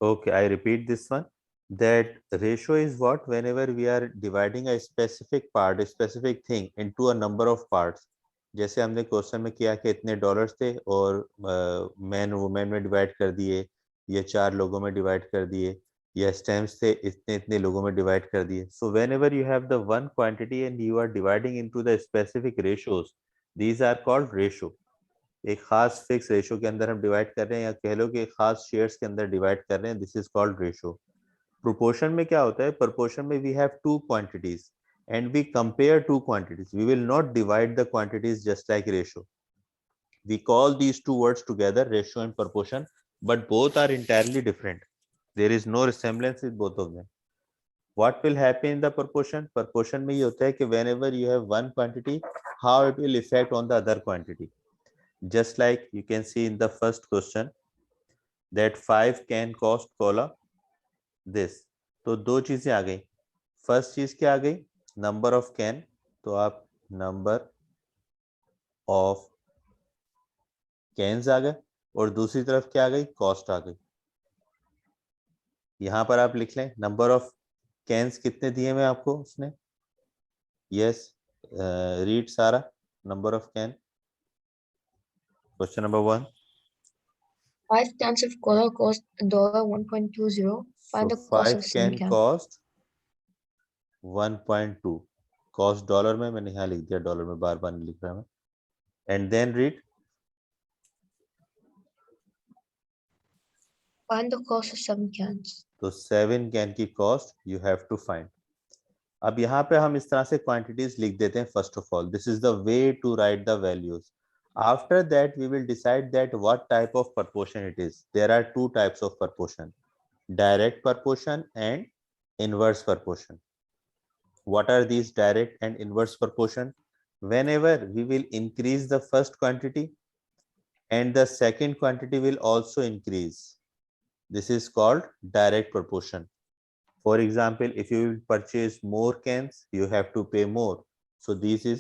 Okay, I repeat this one. That ratio is what? Whenever we are dividing a specific part, a specific thing into a number of parts. जैसे हमने question में किया कि इतने dollars थे और man women में divide कर दिए, ये 4 लोगों में डिवाइड कर दिए, या स्टैम्प्स थे इतने इतने लोगों में डिवाइड कर दिए. So whenever you have the one quantity and you are dividing into the specific ratios, these are called ratio. एक खास फिक्स रेशो के अंदर हम डिवाइड कर रहे हैं, या कह लो कि खास शेयर्स के अंदर डिवाइड कर रहे हैं. This is called ratio. Proportion में क्या होता है? प्रोपोर्शन में we have two quantities and we compare two quantities. We will not divide the quantities just like ratio. We call these two words together, ratio and proportion, but both are entirely different. There is no resemblance with both of them. What will happen in the proportion? Proportion में ये होता है कि whenever you have one quantity, how it will affect on the other quantity. Just like you can see in the first question that 5 can cost cola this. तो दो चीजें आ गई. First चीज क्या आ गई? Number of can. तो आप number of cans आ गए, और दूसरी तरफ क्या आ गई? कॉस्ट आ गई. यहां पर आप लिख लें नंबर ऑफ कैन्स कितने दिए मैं आपको उसने. यस, रीड सारा. Number of can. Question number 1. 5 cans of cola cost $1.20. So Find the cost 5 of 7 can cans. cost 1.2. Cost dollar में, मैंने यहाँ लिख दिया डॉलर में, बार बार नहीं लिख रहा मैं. And then read. Find the cost of 7 cans. तो 7 कैन की cost you have to find. अब यहाँ पे हम इस तरह से क्वांटिटीज लिख देते हैं. First of all, this is the way to write the values. After that we will decide that what type of proportion it is. There are two types of proportion: direct proportion and inverse proportion. What are these direct and inverse proportion? Whenever we will increase the first quantity and the second quantity will also increase, this is called direct proportion. For example, if you will purchase more cans, you have to pay more. So this is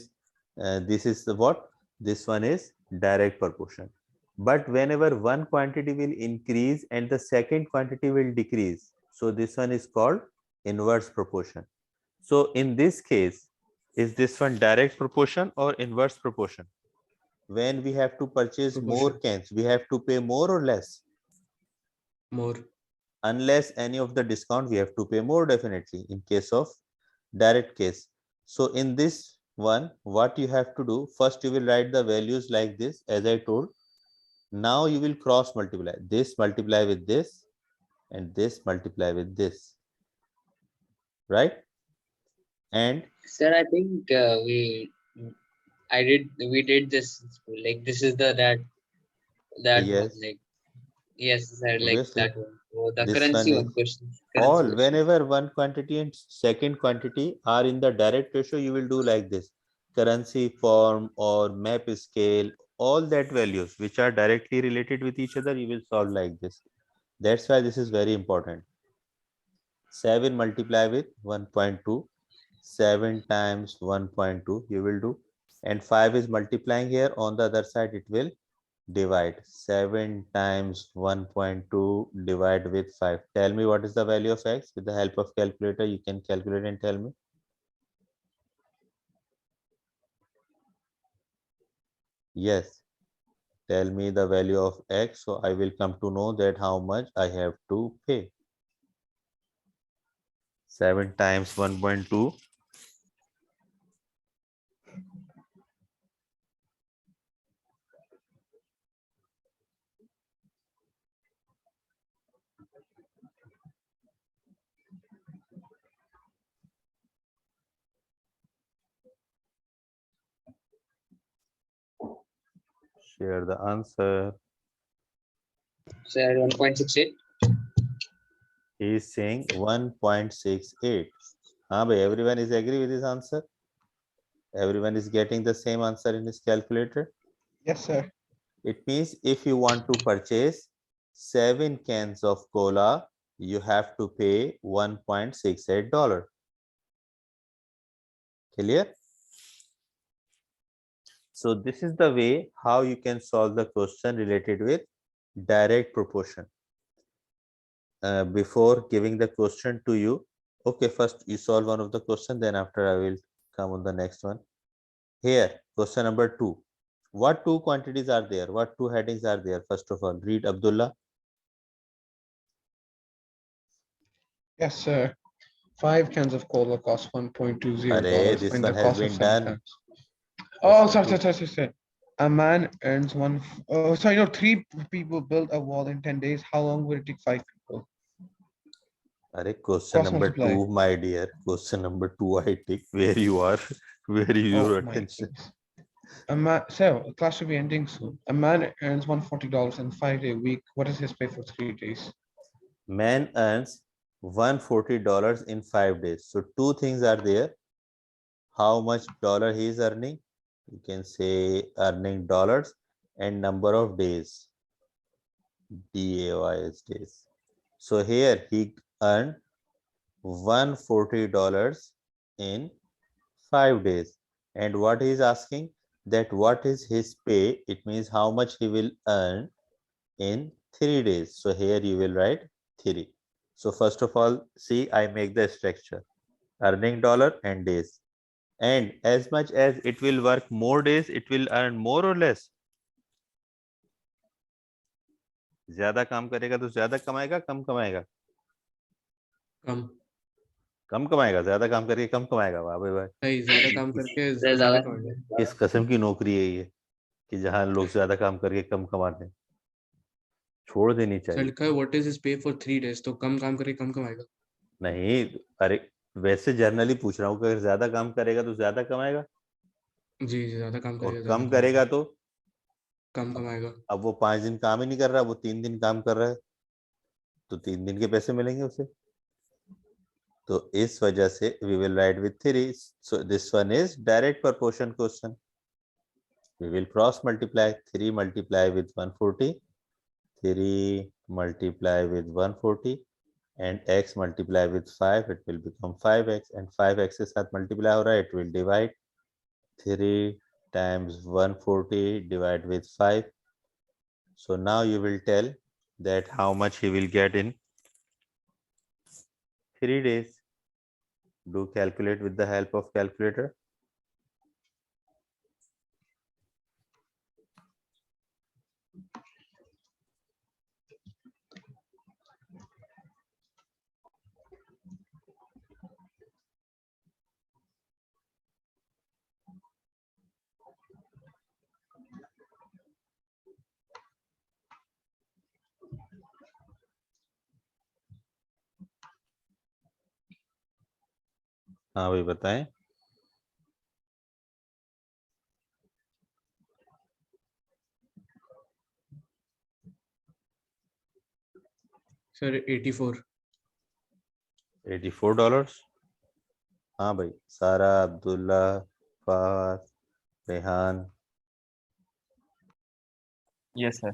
the what? This one is direct proportion. But whenever one quantity will increase and the second quantity will decrease, so this one is called inverse proportion. So in this case, is this one direct proportion or inverse proportion? When we have to purchase more cans, we have to pay more or less? More. Unless any of the discount, we have to pay more definitely in case of direct case. So in this one, what you have to do, first you will write the values like this, as I told. Now you will cross multiply. This multiply with this and this multiply with this, right? And Sir, I think we did this in school. Like this is that one. yes, Like yes, sir. Like obviously that one. Oh, the this one currency is one question. all. Currency question. Whenever one quantity and second quantity are in the direct ratio, you will do like this: currency form or map scale, all that values which are directly related with each other, you will solve like this. That's why this is very important. 7 multiply with 1.2, 7 times 1.2 you will do, and 5 is multiplying here. On the other side it will divide. 7 times 1.2 divide with 5. Tell me what is the value of x. With the help of calculator you can calculate and tell me. Yes, tell me the value of x, so I will come to know that how much I have to pay. 7 times 1.2. Share the answer. Sir, 1.68. He is saying 1.68. Everyone is agree with his answer? Everyone is getting the same answer in his calculator? Yes, sir. It means if you want to purchase 7 cans of cola, you have to pay $1.68. Clear? So this is the way how you can solve the question related with direct proportion. before giving the question to you. Okay, first you solve one of the question, then after I will come on the next one. Here, question number 2. What two quantities are there? What two headings are there? First of all, read Abdullah. Yes, sir. 5 cans of cola cost $1.20. Array, this Find one the has cost of been 7 done. cans. Oh, Question sorry, two. sorry. A man earns one. Oh, sorry, no. 3 people build a wall in 10 days. How long will it take 5 people? Array, question Cross number multiply. 2, my dear. Question number 2, I take where you are. Where is your Oh my attention? goodness. A man, so class should be ending soon. A man earns $140 in 5-day week. What is his pay for 3 days? Man earns $140 in 5 days. So two things are there. How much dollar he is earning? You can say earning dollars and number of days. DAYS days. So here he earned $140 in 5 days. And what he is asking that what is his pay? It means how much he will earn in 3 days. So here you will write 3. So first of all, see, I make the structure earning dollar and days. And as much as it will work more days, it will earn more or less. ज्यादा काम करेगा तो ज्यादा कमाएगा, कम कमाएगा, कम कम कमाएगा, ज्यादा काम करके कम कमाएगा। वाह भाई वाह, भाई ज्यादा काम करके ज्यादा ज्यादा कमाएगा। किस किस्म की नौकरी है ये कि जहां लोग ज्यादा काम करके कम कमाते हैं? छोड़ देनी सर चाहिए। लिखा है what is his pay for 3 days, तो कम काम करके कम कमाएगा। नहीं, अरे वैसे जनरली पूछ रहा हूँ कि अगर ज्यादा काम करेगा तो ज्यादा कमाएगा जी ज्यादा काम और करेगा, कम ज्यादा करेगा तो कम कमाएगा। अब वो 5 दिन काम ही नहीं कर रहा, वो 3 दिन काम कर रहा है तो 3 दिन के पैसे मिलेंगे उसे। तो इस वजह से we will write with 3. So this one is direct proportion question. We will cross multiply 3 multiply with 140, 3 multiply with 140 and x multiply with 5, it will become 5x, and 5x के साथ multiply हो रहा है, it will divide 3 times 140 divide with 5. So now you will tell that how much he will get in 3 days. Do calculate with the help of calculator. हाँ भाई बताएं। Sir 84 $84। हाँ भाई, सारा, अब्दुल्ला, फहद, रेहान, यस सर।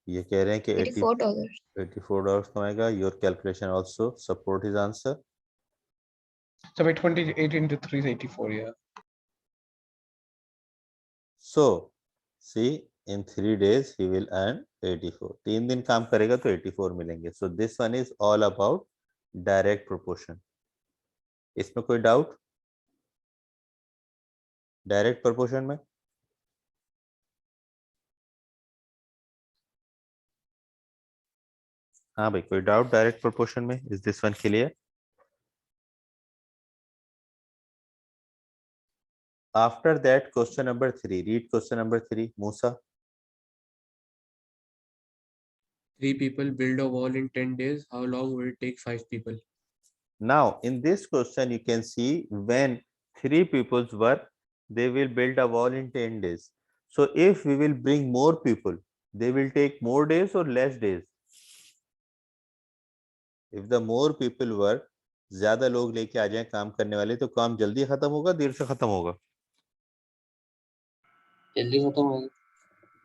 ये कह रहे हैं कि $84. $84 कमाएगा। Your calculation also support his answer. So by 28 into 3 is 84, yeah. So see, in 3 days he will earn 84. 3 दिन काम करेगा तो 84 मिलेंगे। So this one is all about direct proportion. इसमें कोई डाउट? डायरेक्ट प्रोपोर्शन में हाँ भाई, कोई डाउट डायरेक्ट प्रोपोर्शन में? Is this one clear? After that, question number 3. Read question number 3, Musa. 3 people build a wall in 10 days. How long will it take 5 people? Now, in this question, you can see when 3 people's work, they will build a wall in 10 days. So, if we will bring more people, they will take more days or less days? If the more people work, ज्यादा लोग लेके आ जाएं काम करने वाले, तो काम जल्दी खत्म होगा, देर से खत्म होगा? जल्दी खत्म होगा।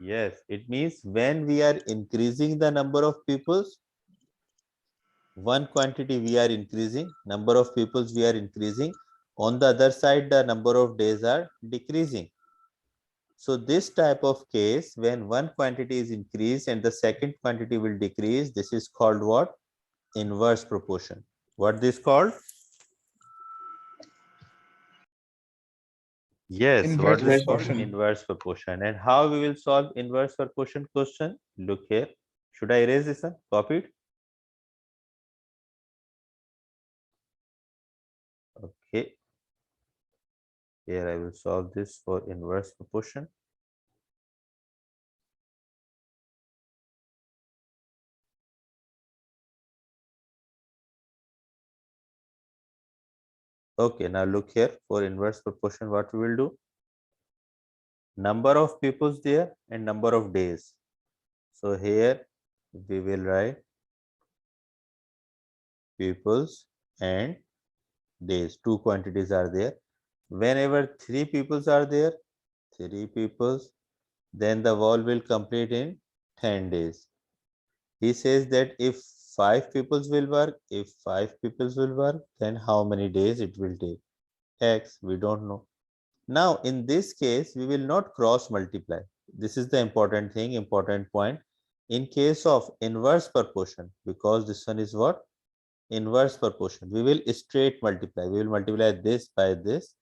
Yes, it means when we are increasing the number of peoples, one quantity we are increasing, number of peoples we are increasing, on the other side the number of days are decreasing. So this type of case, when one quantity is increased and the second quantity will decrease, this is called what? inverse proportion. What this called? Yes, Inverse what is called proportion. inverse proportion. And how we will solve inverse proportion question? Look here. Should I erase this one? Copy it. Okay. Here I will solve this for inverse proportion. Okay, now look here for inverse proportion, what we will do? Number of peoples there and number of days. So here we will write peoples and days. Two quantities are there. Whenever three peoples are there, three peoples, then the wall will complete in 10 days. He says that if five peoples will work, then how many days it will take? X, we don't know. Now, in this case, we will not cross multiply. This is the important thing, important point. In case of inverse proportion, because this one is what? Inverse proportion. We will straight multiply. We will multiply this by this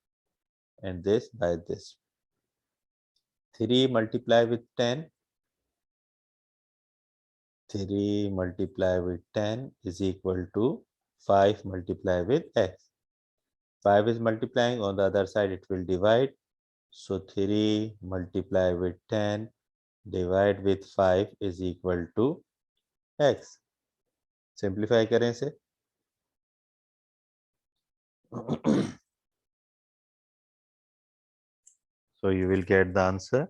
and this by this. 3 multiply with 10. 3 multiply with 10 is equal to 5 multiply with x. 5 is multiplying, on the other side it will divide. So 3 multiply with 10 divide with 5 is equal to x. Simplify करें से. So you will get the answer.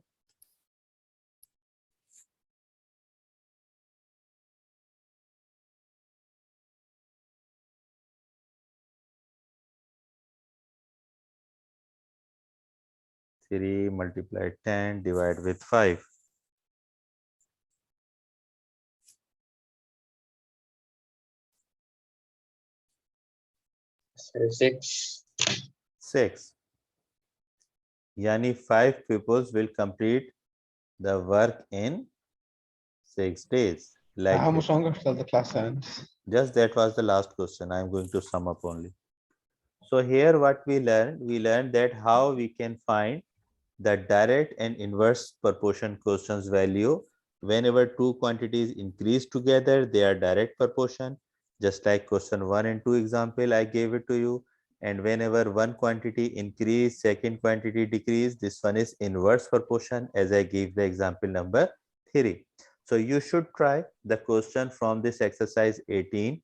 Three multiplied 10 divide with 5. So 6. 6. Yani 5 pupils will complete the work in 6 days. Like How this. much longer till the class ends? Just that was the last question. I am going to sum up only. So here what we learned that how we can find the direct and inverse proportion questions value. Whenever two quantities increase together, they are direct proportion. Just like question 1 and 2 example, I gave it to you. And whenever one quantity increase, second quantity decrease, this one is inverse proportion, as I gave the example number 3. So you should try the question from this exercise 18.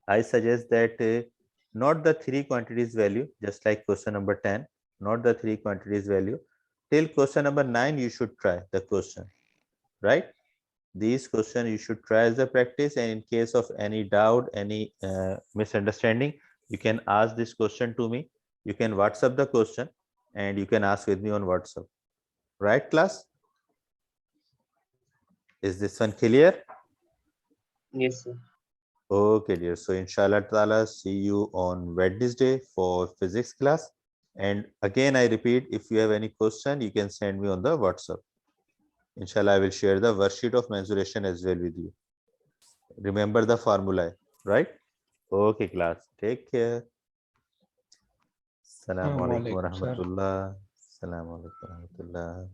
I suggest that not the three quantities value, just like question number 10, not the three quantities value. Till question number 9, you should try the question, right? These questions you should try as a practice, and in case of any doubt, any misunderstanding, you can ask this question to me. You can WhatsApp the question and you can ask with me on WhatsApp. Right, class? Is this one clear? Yes, sir. Okay, dear. So inshallah ta'ala, see you on Wednesday for physics class. And again, I repeat, if you have any question, you can send me on the WhatsApp. Inshallah, I will share the worksheet of mensuration as well with you. Remember the formula, right? Okay, class. Take care. Assalamu alaikum wa rahmatullah. Assalamu alaikum wa rahmatullah.